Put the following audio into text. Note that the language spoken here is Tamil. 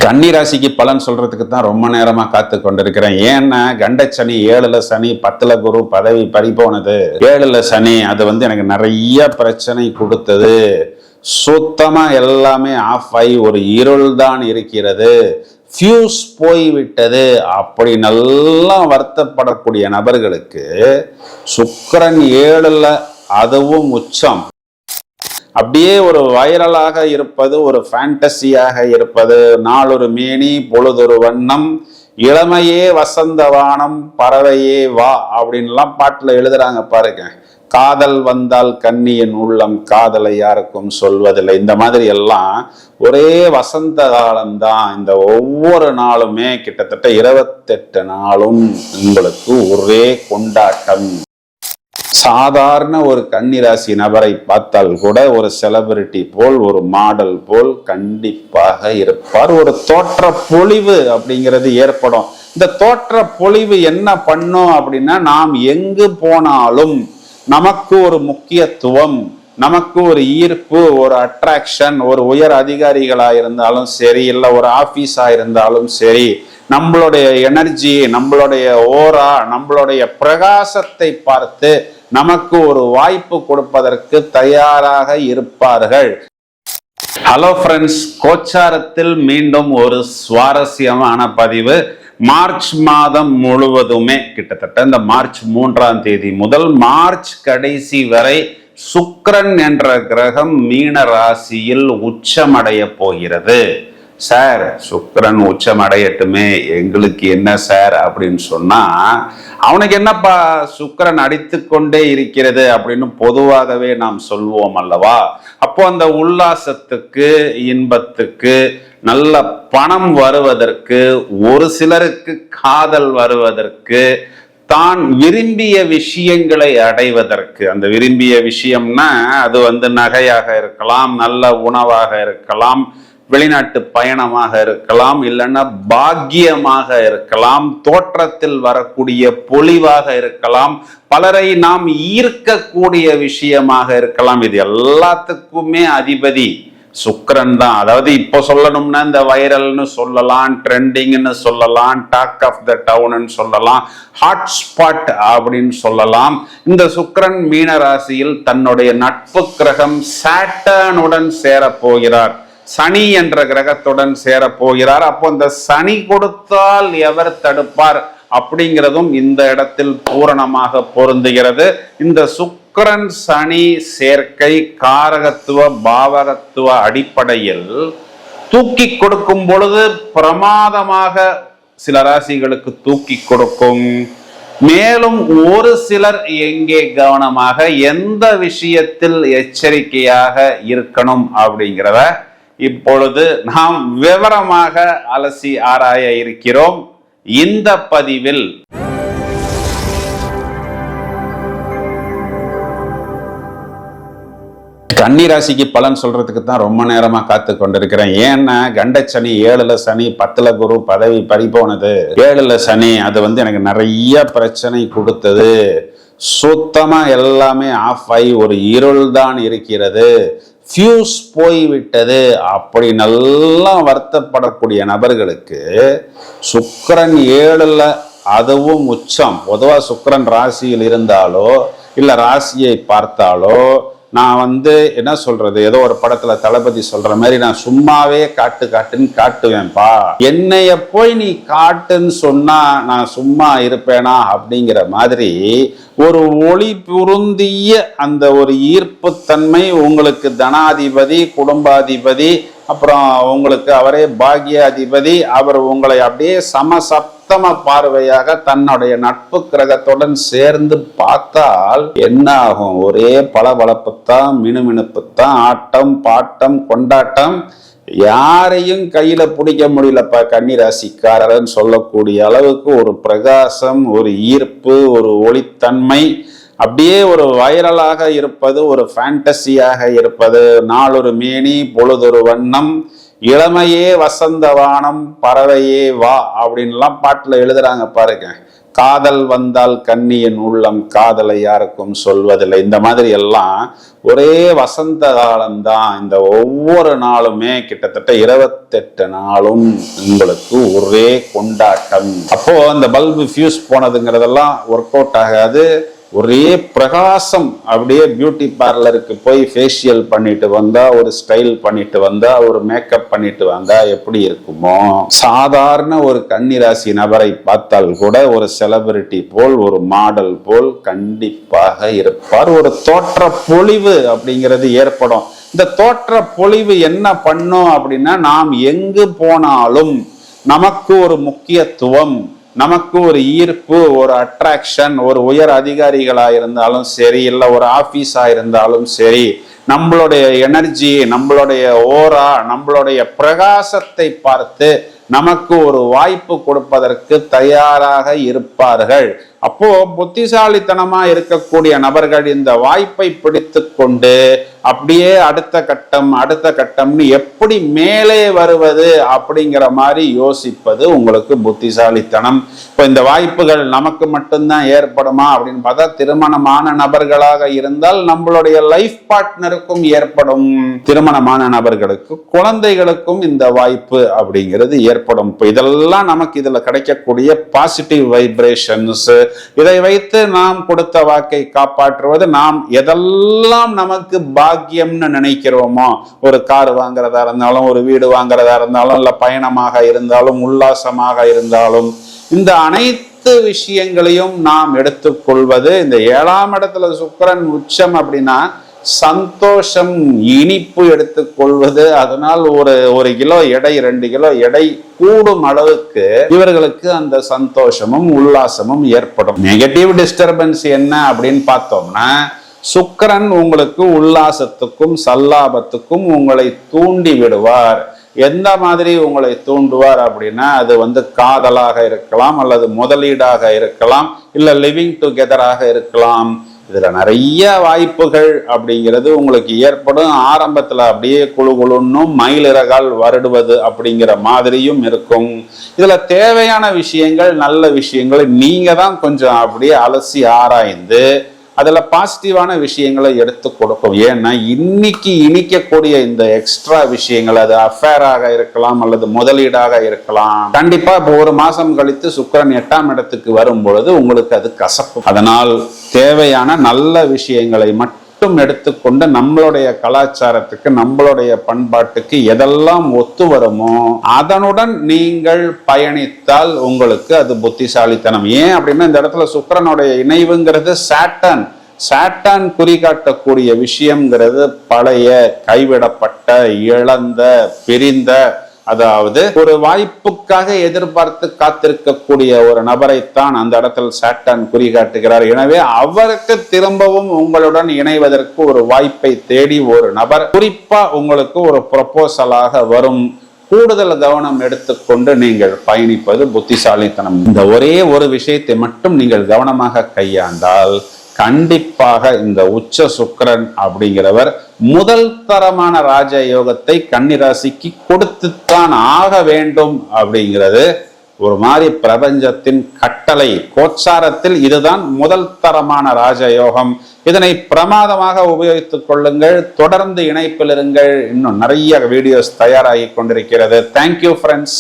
கன்னி ராசிக்கு பலன் சொல்றதுக்கு தான் ரொம்ப நேரமா காத்து கொண்டிருக்கிறேன். ஏன்னா கண்டச்சனி 7ல சனி 10ல குரு பதவி பறிபோனது. 7ல சனி அது எனக்கு நிறைய பிரச்சனை கொடுத்தது. சுத்தமா எல்லாமே ஆஃப் ஆகி ஒரு இருள் தான் இருக்கிறது. ஃபியூஸ் போய்விட்டது. அப்படி நல்லா வருத்தப்படக்கூடிய நபர்களுக்கு சுக்கிரன் 7ல அதுவும் உச்சம் அப்படியே ஒரு வைரலாக இருப்பது, ஒரு ஃபேண்டசியாக இருப்பது. நாளொரு மேனி பொழுதொரு வண்ணம், இளமையே வசந்தவானம் பறவையே வா அப்படின்லாம் பாட்டுல எழுதுறாங்க பாருங்க. காதல் வந்தால் கன்னியின் உள்ளம் காதலை யாருக்கும் சொல்வதில்லை. இந்த மாதிரி எல்லாம் ஒரே வசந்த காலம்தான். இந்த ஒவ்வொரு நாளுமே கிட்டத்தட்ட 28 நாளும் உங்களுக்கு ஒரே கொண்டாட்டம். சாதாரண ஒரு கன்னிராசி நபரை பார்த்தால் கூட ஒரு செலிபிரிட்டி போல், ஒரு மாடல் போல் கண்டிப்பாக இருப்பார். ஒரு தோற்ற பொலிவு அப்படிங்கிறது ஏற்படும். இந்த தோற்ற பொலிவு என்ன பண்ணும் அப்படின்னா, நாம் எங்கு போனாலும் நமக்கு ஒரு முக்கியத்துவம், நமக்கு ஒரு ஈர்ப்பு, ஒரு அட்ராக்ஷன். ஒரு உயர் அதிகாரிகளா இருந்தாலும் சரி, இல்லை ஒரு ஆபீஸா இருந்தாலும் சரி, நம்மளுடைய எனர்ஜி, நம்மளுடைய ஓரா, நம்மளுடைய பிரகாசத்தை பார்த்து நமக்கு ஒரு வாய்ப்பு கொடுப்பதற்கு தயாராக இருப்பார்கள். ஹலோ ஃப்ரெண்ட்ஸ், கோச்சாரத்தில் மீண்டும் ஒரு சுவாரஸ்யமான பதிவு. மார்ச் மாதம் முழுவதுமே கிட்டத்தட்ட இந்த மார்ச் 3ஆம் தேதி முதல் மார்ச் கடைசி வரை சுக்கிரன் என்ற கிரகம் மீன ராசியில் உச்சமடைய போகிறது. சார், சுக்கிரன் உச்சம் அடையட்டுமே, எங்களுக்கு என்ன சார் அப்படின்னு சொன்னா, அவனுக்கு என்னப்பா சுக்கிரன் அடித்து கொண்டே இருக்கிறது அப்படின்னு பொதுவாகவே நாம் சொல்வோம் அல்லவா? அப்போ அந்த உல்லாசத்துக்கு, இன்பத்துக்கு, நல்ல பணம் வருவதற்கு, ஒரு சிலருக்கு காதல் வருவதற்கு, தான் விரும்பிய விஷயங்களை அடைவதற்கு, அந்த விரும்பிய விஷயம்னா அது நகையாக இருக்கலாம், நல்ல உணவாக இருக்கலாம், வெளிநாட்டு பயணமாக இருக்கலாம், இல்லைன்னா பாக்கியமாக இருக்கலாம், தோற்றத்தில் வரக்கூடிய பொலிவாக இருக்கலாம், பலரை நாம் ஈர்க்கக்கூடிய விஷயமாக இருக்கலாம். இது எல்லாத்துக்குமே அதிபதி சுக்கிரன் தான். அதாவது இப்போ சொல்லணும்னா இந்த வைரல்னு சொல்லலாம், ட்ரெண்டிங்னு சொல்லலாம், டாக் ஆஃப் த டவுன் சொல்லலாம், ஹாட்ஸ்பாட் அப்படின்னு சொல்லலாம். இந்த சுக்கிரன் மீன ராசியில் தன்னுடைய நட்பு கிரகம் சாட்டர்னுடன் சேர போகிறார். சனி என்ற கிரகத்துடன் சேர போகிறார். அப்போ இந்த சனி கொடுத்தால் எவர் தடுப்பார் அப்படிங்கிறதும் இந்த இடத்தில் பூரணமாக பொருந்துகிறது. இந்த சுக்கிரன் சனி சேர்க்கை காரகத்துவ பாவகத்துவ அடிப்படையில் தூக்கி கொடுக்கும் பொழுது பிரமாதமாக சில ராசிகளுக்கு தூக்கி கொடுக்கும். மேலும் ஒரு சிலர் எங்கே கவனமாக, எந்த விஷயத்தில் எச்சரிக்கையாக இருக்கணும் அப்படிங்கிறத இப்பொழுது நாம் விவரமாக அலசி ஆராய இருக்கிறோம் இந்த பதிவில். கன்னி ராசிக்கு பலன் சொல்றதுக்கு தான் ரொம்ப நேரமா காத்து கொண்டிருக்கிறேன். ஏன்னா கண்டச்சனி 7ல சனி 10ல குரு பதவி பறிபோனது. 7ல சனி அது எனக்கு நிறைய பிரச்சனை கொடுத்தது. சுத்தமா எல்லாமே ஆஃப் ஆகி ஒரு இருள் தான் இருக்கிறது. ஃபியூஸ் போய்விட்டது. அப்படி நல்லா வருத்தப்படக்கூடிய நபர்களுக்கு சுக்கிரன் 7ல அதுவும் உச்சம். பொதுவா சுக்கிரன் ராசியில் இருந்தாலோ இல்ல ராசியை பார்த்தாலோ, நான் என்ன சொல்றது, ஏதோ ஒரு படத்துல தளபதி சொல்ற மாதிரி, நான் சும்மாவே காட்டுன்னு காட்டுவேன்பா, என்னைய போய் நீ காட்டுன்னு சொன்னா நான் சும்மா இருப்பேனா அப்படிங்கிற மாதிரி ஒரு ஒளி பொருந்திய அந்த ஒரு ஈர்ப்புத்தன்மை உங்களுக்கு தனாதிபதி, குடும்பாதிபதி, அப்புறம் உங்களுக்கு அவரே பாக்கியாதிபதி. அவர் உங்களை அப்படியே சமசப்தம பார்வையாக தன்னுடைய நட்பு கிரகத்துடன் சேர்ந்து பார்த்தால் என்ன ஆகும்? ஒரே பளபளப்புத்தான், மினுமினுப்புத்தான், ஆட்டம் பாட்டம் கொண்டாட்டம். யாரையும் கையில பிடிக்க முடியலப்பா கன்னிராசிக்காரன்னு சொல்லக்கூடிய அளவுக்கு ஒரு பிரகாசம், ஒரு ஈர்ப்பு, ஒரு ஒளித்தன்மை, அப்படியே ஒரு வைரலாக இருப்பது, ஒரு ஃபேண்டசியாக இருப்பது. நாளொரு மேனி பொழுதொரு வண்ணம், இளமையே வசந்தவானம் பறவையே வா அப்படின்லாம் பாட்டுல எழுதுறாங்க பாருங்க. காதல் வந்தால் கன்னியின் உள்ளம் காதலை யாருக்கும் சொல்வதில்லை. இந்த மாதிரி எல்லாம் ஒரே வசந்த காலம்தான். இந்த ஒவ்வொரு நாளுமே கிட்டத்தட்ட 28 நாளும் உங்களுக்கு ஒரே கொண்டாட்டம். அப்போ அந்த பல்பு ஃபியூஸ் போனதுங்கிறதெல்லாம் ஒர்க் அவுட் ஆகாது. ஒரே பிரகாசம். அப்படியே பியூட்டி பார்லருக்கு போய் ஃபேஷியல் பண்ணிட்டு வந்தா, ஒரு ஸ்டைல் பண்ணிட்டு வந்தா, ஒரு மேக்கப் பண்ணிட்டு வந்தா எப்படி இருக்குமோ, சாதாரண ஒரு கன்னிராசி நபரை பார்த்தால் கூட ஒரு செலிபிரிட்டி போல், ஒரு மாடல் போல் கண்டிப்பாக இருப்பார். ஒரு தோற்ற பொலிவு அப்படிங்கிறது ஏற்படும். இந்த தோற்ற பொலிவு என்ன பண்ணும் அப்படின்னா, நாம் எங்கு போனாலும் நமக்கு ஒரு முக்கியத்துவம், நமக்கு ஒரு ஈர்ப்பு, ஒரு அட்ராக்ஷன், ஒரு உயர் அதிகாரிகளா இருந்தாலும் சரி, இல்லை ஒரு ஆபீஸா இருந்தாலும் சரி, நம்மளுடைய எனர்ஜி, நம்மளுடைய ஓரா, நம்மளுடைய பிரகாசத்தை பார்த்து நமக்கு ஒரு வாய்ப்பு கொடுப்பதற்கு தயாராக இருப்பார்கள். அப்போ புத்திசாலித்தனமா இருக்கக்கூடிய நபர்கள் இந்த வாய்ப்பை பிடித்து கொண்டு அப்படியே அடுத்த கட்டம்னு எப்படி மேலே வருவது அப்படிங்கிற மாதிரி யோசிப்பது உங்களுக்கு புத்திசாலித்தனம். இப்போ இந்த வாய்ப்புகள் நமக்கு மட்டும்தான் ஏற்படுமா அப்படின்னு பார்த்தா, திருமணமான நபர்களாக இருந்தால் நம்மளுடைய லைஃப் பார்ட்னருக்கும் ஏற்படும். திருமணமான நபர்களுக்கு, குழந்தைகளுக்கும் இந்த வாய்ப்பு அப்படிங்கிறது ஏற்படும். இப்போ இதெல்லாம் நமக்கு இதுல கிடைக்கக்கூடிய பாசிட்டிவ் வைப்ரேஷன்ஸ். இதை வைத்து நாம் கொடுத்த வாக்கை காப்பாற்றுவது, நாம் எதெல்லாம் நமக்கு பாக்கியம்னு நினைக்கிறோமோ, ஒரு கார் வாங்குறதா இருந்தாலும், ஒரு வீடு வாங்குறதா இருந்தாலும், இல்ல பயணமாக இருந்தாலும், உல்லாசமாக இருந்தாலும், இந்த அனைத்து விஷயங்களையும் நாம் எடுத்துக்கொள்வது. இந்த 7ஆம் இடத்துல சுக்கிரன் உச்சம் அப்படின்னா சந்தோஷம், இனிப்பு எடுத்துக்கொள்வது. அதனால் ஒரு கிலோ எடை, 2 கிலோ எடை கூடும் அளவுக்கு இவர்களுக்கு அந்த சந்தோஷமும் உல்லாசமும் ஏற்படும். நெகட்டிவ் டிஸ்டர்பன்ஸ் என்ன அப்படின்னு பார்த்தோம்னா, சுக்கிரன் உங்களுக்கு உல்லாசத்துக்கும் சல்லாபத்துக்கும் உங்களை தூண்டி விடுவார். எந்த மாதிரி உங்களை தூண்டுவார் அப்படின்னா, அது காதலாக இருக்கலாம், அல்லது முதலீடாக இருக்கலாம், இல்ல லிவிங் டுகெதராக இருக்கலாம். இதுல நிறைய வாய்ப்புகள் அப்படிங்கிறது உங்களுக்கு ஏற்படும். ஆரம்பத்துல அப்படியே குழுன்னும் மயிலிறகால் வருடுவது அப்படிங்கிற மாதிரியும் இருக்கும். இதுல தேவையான விஷயங்கள், நல்ல விஷயங்களை நீங்க தான் கொஞ்சம் அப்படியே அலசி ஆராய்ந்து அதுல பாசிட்டிவான விஷயங்களை எடுத்து கொடுக்கும். ஏன்னா இன்னைக்கு இனிக்கக்கூடிய இந்த எக்ஸ்ட்ரா விஷயங்கள், அது அஃபேராக இருக்கலாம் அல்லது முதலீடாக இருக்கலாம். கண்டிப்பா இப்போ ஒரு மாசம் கழித்து சுக்கிரன் 8ஆம் இடத்துக்கு வரும் பொழுது உங்களுக்கு அது கசப்பு. அதனால் தேவையான நல்ல விஷயங்களை மட்டும் எடுத்துக்கொண்டு நம்மளுடைய கலாச்சாரத்துக்கு, நம்மளுடைய பண்பாட்டுக்கு எதெல்லாம் ஒத்து வருமோ அதனுடன் நீங்கள் பயணித்தால் உங்களுக்கு அது புத்திசாலித்தனம். ஏன் அப்படின்னா, இந்த இடத்துல சுக்கிரனுடைய இணைவுங்கிறது சாட்டன் குறிகாட்டக்கூடிய விஷயம்ங்கிறது பழைய, கைவிடப்பட்ட, இழந்த, பிரிந்த, அதாவது ஒரு வாய்ப்புக்காக எதிர்பார்த்து காத்திருக்கக்கூடிய ஒரு நபரைத்தான் அந்த இடத்தில் சாட்டன் குறிகாட்டுகிறார். எனவே அவருக்கு திரும்பவும் உங்களுடன் இணைவதற்கு ஒரு வாய்ப்பை தேடி ஒரு நபர் குறிப்பா உங்களுக்கு ஒரு ப்ரொபோசலாக வரும். கூடுதல் கவனம் எடுத்துக்கொண்டு நீங்கள் பயணிப்பது புத்திசாலித்தனம். இந்த ஒரே ஒரு விஷயத்தை மட்டும் நீங்கள் கவனமாக கையாண்டால் கண்டிப்பாக இந்த உச்ச சுக்கிரன் அப்படிங்கிறவர் முதல் தரமான ராஜயோகத்தை கன்னிராசிக்கு கொடுத்துத்தான் ஆக வேண்டும். அப்படிங்கிறது ஒரு மாதிரி பிரபஞ்சத்தின் கட்டளை. கோச்சாரத்தில் இதுதான் முதல் தரமான ராஜயோகம். இதனை பிரமாதமாக உபயோகித்துக் கொள்ளுங்கள். தொடர்ந்து இணைப்பில் இருங்கள். இன்னும் நிறைய வீடியோஸ் தயாராகி கொண்டிருக்கிறது. Thank you friends.